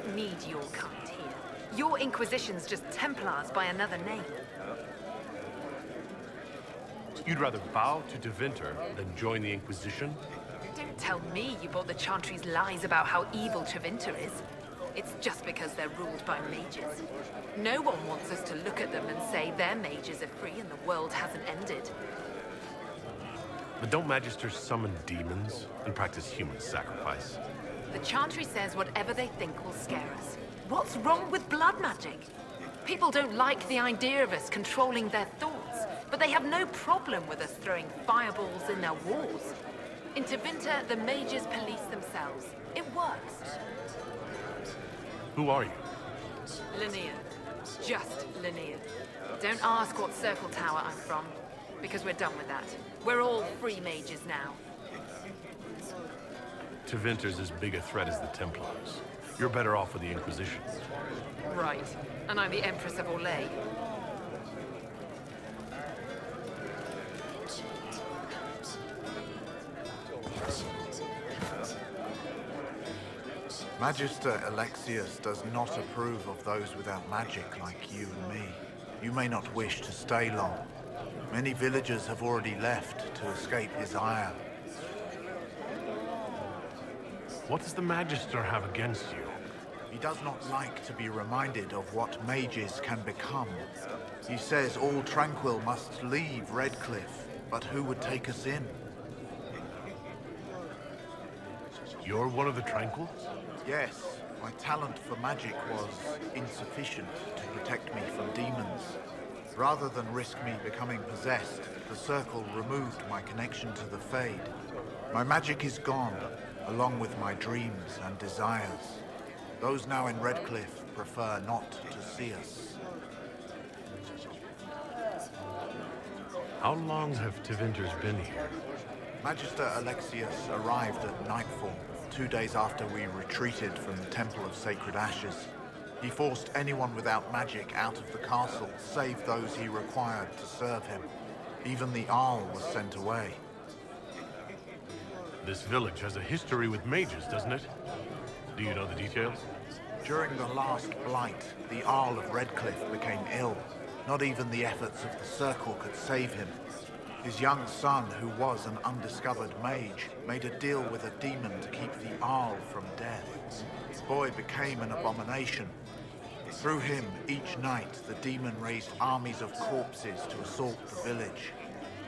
don't need your kind here. Your Inquisition's just Templars by another name. You'd rather bow to Tevinter than join the Inquisition? Don't tell me you bought the Chantry's lies about how evil Tevinter is. It's just because they're ruled by mages. No one wants us to look at them and say their mages are free and the world hasn't ended. But don't Magisters summon demons and practice human sacrifice? The Chantry says whatever they think will scare us. What's wrong with blood magic? People don't like the idea of us controlling their thoughts, but they have no problem with us throwing fireballs in their walls. In Tevinter, the mages police themselves. It works. Who are you? Linnea. Just Linnea. Don't ask what Circle Tower I'm from, because we're done with that. We're all free mages now. Tevinter's as big a threat as the Templars. You're better off with the Inquisition. Right. And I'm the Empress of Orlais. Magister Alexius does not approve of those without magic like you and me. You may not wish to stay long. Many villagers have already left to escape his ire. What does the Magister have against you? He does not like to be reminded of what mages can become. He says all Tranquil must leave Redcliffe, but who would take us in? You're one of the Tranquils? Yes, my talent for magic was insufficient to protect me from demons. Rather than risk me becoming possessed, the Circle removed my connection to the Fade. My magic is gone, along with my dreams and desires. Those now in Redcliffe prefer not to see us. How long have Tevinters been here? Magister Alexius arrived at nightfall, 2 days after we retreated from the Temple of Sacred Ashes. He forced anyone without magic out of the castle, save those he required to serve him. Even the Arl was sent away. This village has a history with mages, doesn't it? Do you know the details? During the last blight, the Arl of Redcliffe became ill. Not even the efforts of the Circle could save him. His young son, who was an undiscovered mage, made a deal with a demon to keep the Arl from death. The boy became an abomination. Through him, each night, the demon raised armies of corpses to assault the village.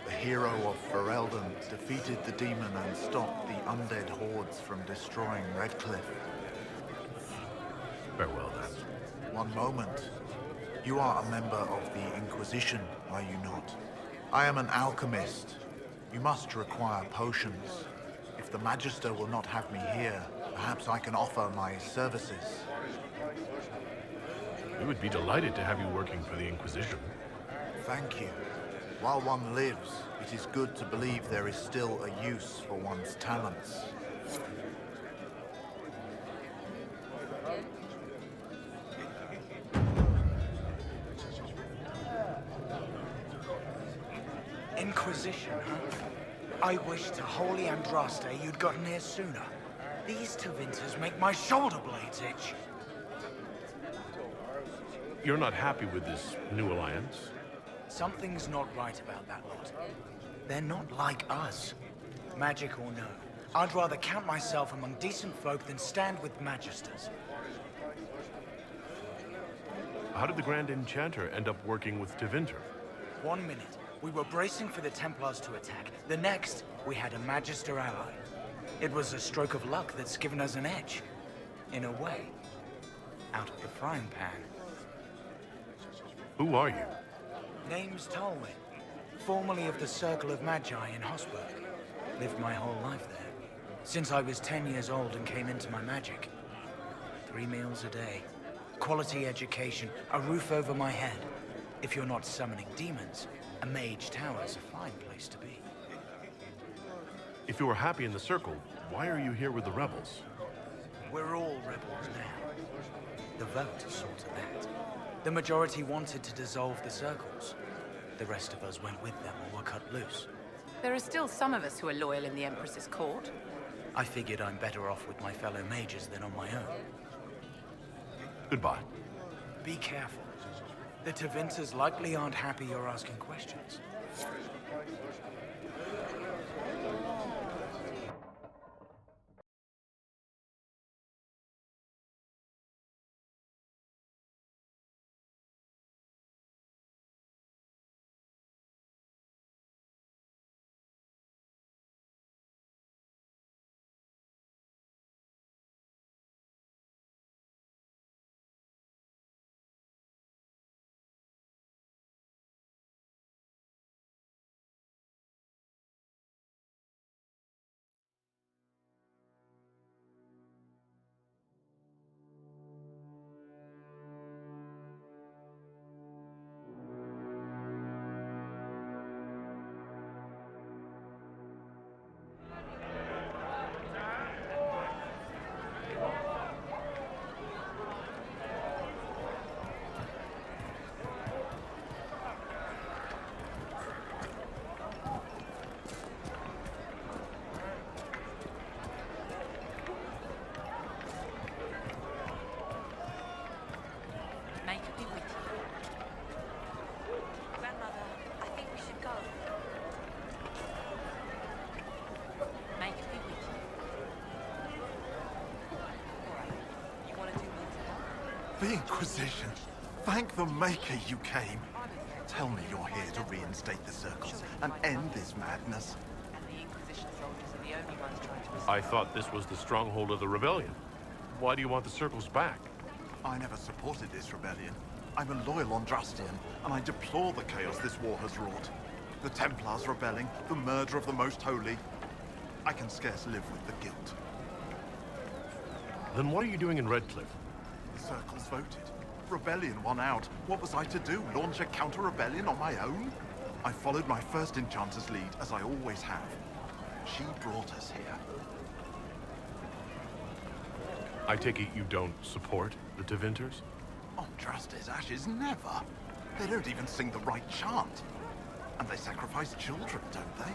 The hero of Ferelden defeated the demon and stopped the undead hordes from destroying Redcliffe. Farewell, then. One moment. You are a member of the Inquisition, are you not? I am an alchemist. You must require potions. If the Magister will not have me here, perhaps I can offer my services. We would be delighted to have you working for the Inquisition. Thank you. While one lives, it is good to believe there is still a use for one's talents. Inquisition, huh? I wish to Holy Andraste you'd gotten here sooner. These Tevinters make my shoulder blades itch. You're not happy with this new alliance? Something's not right about that lot. They're not like us. Magic or no, I'd rather count myself among decent folk than stand with Magisters. How did the Grand Enchanter end up working with Tevinter? 1 minute, we were bracing for the Templars to attack. The next, we had a Magister ally. It was a stroke of luck that's given us an edge. In a way. Out of the frying pan. Who are you? Name's Tolwyn. Formerly of the Circle of Magi in Hosberg. Lived my whole life there. Since I was 10 years old and came into my magic. 3 meals a day. Quality education. A roof over my head. If you're not summoning demons, a mage tower's a fine place to be. If you were happy in the Circle, why are you here with the rebels? We're all rebels now. The vote sorted that. The majority wanted to dissolve the circles. The rest of us went with them or were cut loose. There are still some of us who are loyal in the Empress's court. I figured I'm better off with my fellow mages than on my own. Goodbye. Be careful. The Tevinters likely aren't happy you're asking questions. May it be with you. Grandmother, I think we should go. May it be with you. Alright, you want to do me The Inquisition. Thank the Maker you came. Tell me you're here to reinstate the circles and end this madness. And the Inquisition soldiers are the only ones trying to... I thought this was the stronghold of the rebellion. Why do you want the circles back? I never supported this rebellion. I'm a loyal Andrastian, and I deplore the chaos this war has wrought. The Templars rebelling, the murder of the Most Holy. I can scarce live with the guilt. Then what are you doing in Redcliffe? The circles voted. Rebellion won out. What was I to do? Launch a counter-rebellion on my own? I followed my first Enchanter's lead, as I always have. She brought us here. I take it you don't support the Tevinters? Andraste's ashes, never. They don't even sing the right chant. And they sacrifice children, don't they?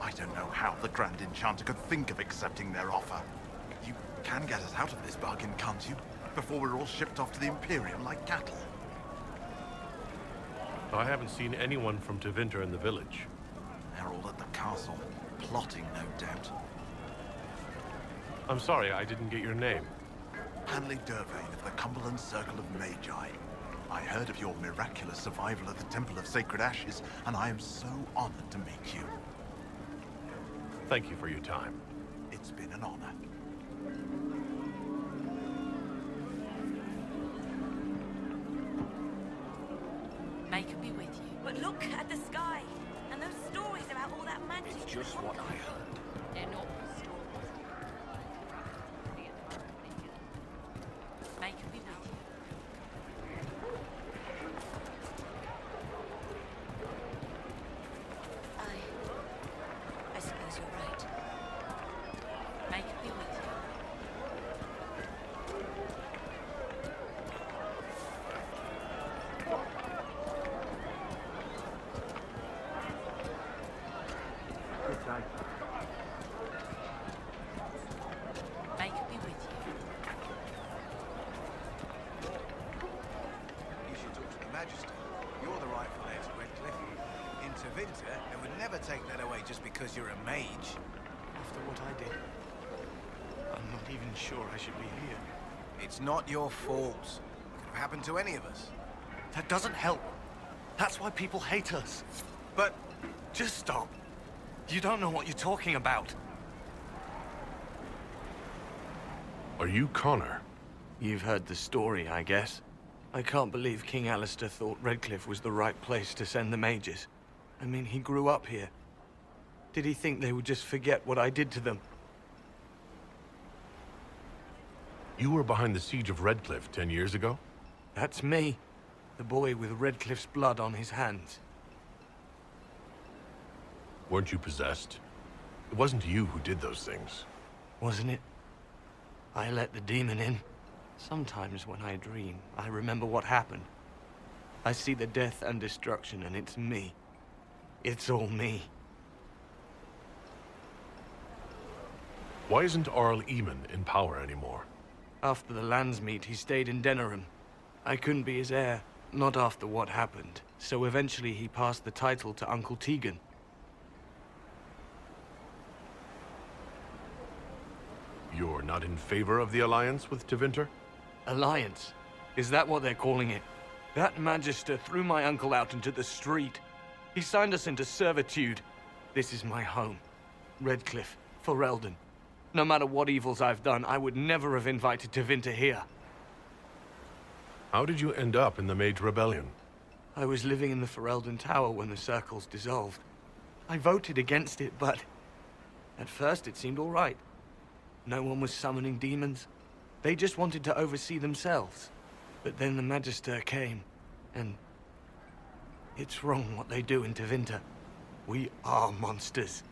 I don't know how the Grand Enchanter could think of accepting their offer. You can get us out of this bargain, can't you? Before we're all shipped off to the Imperium like cattle. I haven't seen anyone from Tevinter in the village. They're all at the castle, plotting, no doubt. I'm sorry, I didn't get your name. Hanley Dervain of the Cumberland Circle of Magi. I heard of your miraculous survival at the Temple of Sacred Ashes, and I am so honored to meet you. Thank you for your time. It's been an honor. May it be with you. But look at the sky, and those stories about all that magic. It's just what I heard. They're not stories. May it be with you. I suppose you're right. May it be with you. May it be with you. You should talk to the Magister. You're the rightful heir to Redcliffe. In Tevinter, they would never take that away just because you're a mage. After what I did, I'm not even sure I should be here. It's not your fault. It could have happened to any of us. That doesn't help. That's why people hate us. But Just stop. You don't know what you're talking about. Are you Connor? You've heard the story, I guess. I can't believe King Alistair thought Redcliffe was the right place to send the mages. I mean, he grew up here. Did he think they would just forget what I did to them? You were behind the siege of Redcliffe 10 years ago? That's me. The boy with Redcliffe's blood on his hands. Weren't you possessed? It wasn't you who did those things. Wasn't it? I let the demon in. Sometimes when I dream, I remember what happened. I see the death and destruction, and it's me. It's all me. Why isn't Arl Eamon in power anymore? After the lands meet, he stayed in Denerim. I couldn't be his heir, not after what happened, so eventually he passed the title to Uncle Tegan. You're not in favor of the alliance with Tevinter? Alliance? Is that what they're calling it? That Magister threw my uncle out into the street. He signed us into servitude. This is my home. Redcliffe, Ferelden. No matter what evils I've done, I would never have invited Tevinter here. How did you end up in the Mage Rebellion? I was living in the Ferelden Tower when the circles dissolved. I voted against it, but at first it seemed all right. No one was summoning demons. They just wanted to oversee themselves. But then the Magister came, and it's wrong what they do in Tevinter. We are monsters.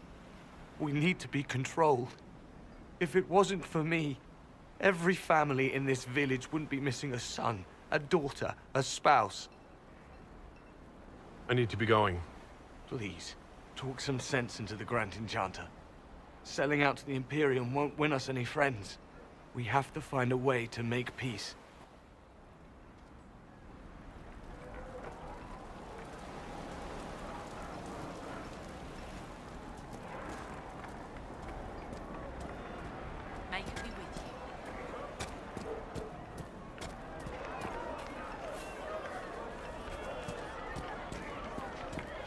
We need to be controlled. If it wasn't for me, every family in this village wouldn't be missing a son, a daughter, a spouse. I need to be going. Please, talk some sense into the Grand Enchanter. Selling out to the Imperium won't win us any friends. We have to find a way to make peace. May it be with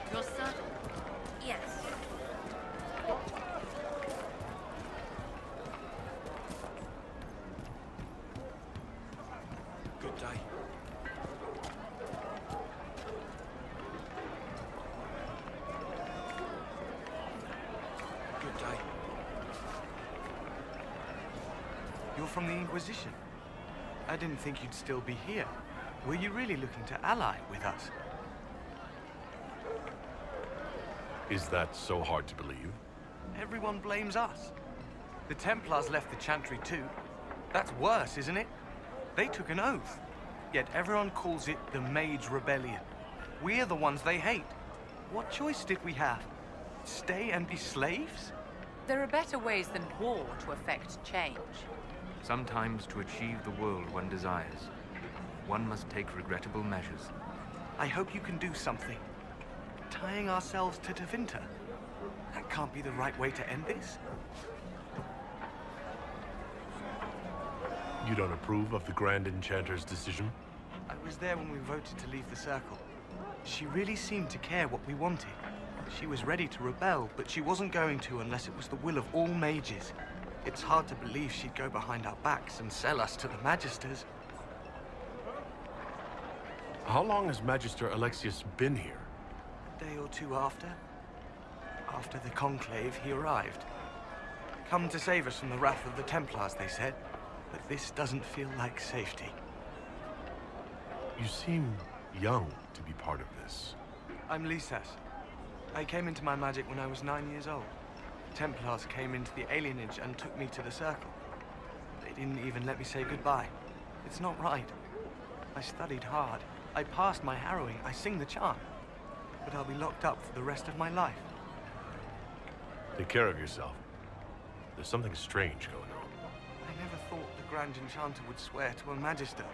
you. Your son? Yes. Good day. Good day. You're from the Inquisition. I didn't think you'd still be here. Were you really looking to ally with us? Is that so hard to believe? Everyone blames us. The Templars left the Chantry too. That's worse, isn't it? They took an oath. Yet everyone calls it the Mage Rebellion. We're the ones they hate. What choice did we have? Stay and be slaves? There are better ways than war to effect change. Sometimes to achieve the world one desires, one must take regrettable measures. I hope you can do something. Tying ourselves to Tevinter. That can't be the right way to end this. You don't approve of the Grand Enchanter's decision? I was there when we voted to leave the Circle. She really seemed to care what we wanted. She was ready to rebel, but she wasn't going to unless it was the will of all mages. It's hard to believe she'd go behind our backs and sell us to the Magisters. How long has Magister Alexius been here? A day or two after. After the Conclave, he arrived. Come to save us from the wrath of the Templars, they said. But this doesn't feel like safety. You seem young to be part of this. I'm Lisas. I came into my magic when I was 9 years old. Templars came into the alienage and took me to the Circle. They didn't even let me say goodbye. It's not right. I studied hard. I passed my harrowing. I sing the charm. But I'll be locked up for the rest of my life. Take care of yourself. There's something strange going on. I never thought the Grand Enchanter would swear to a Magister.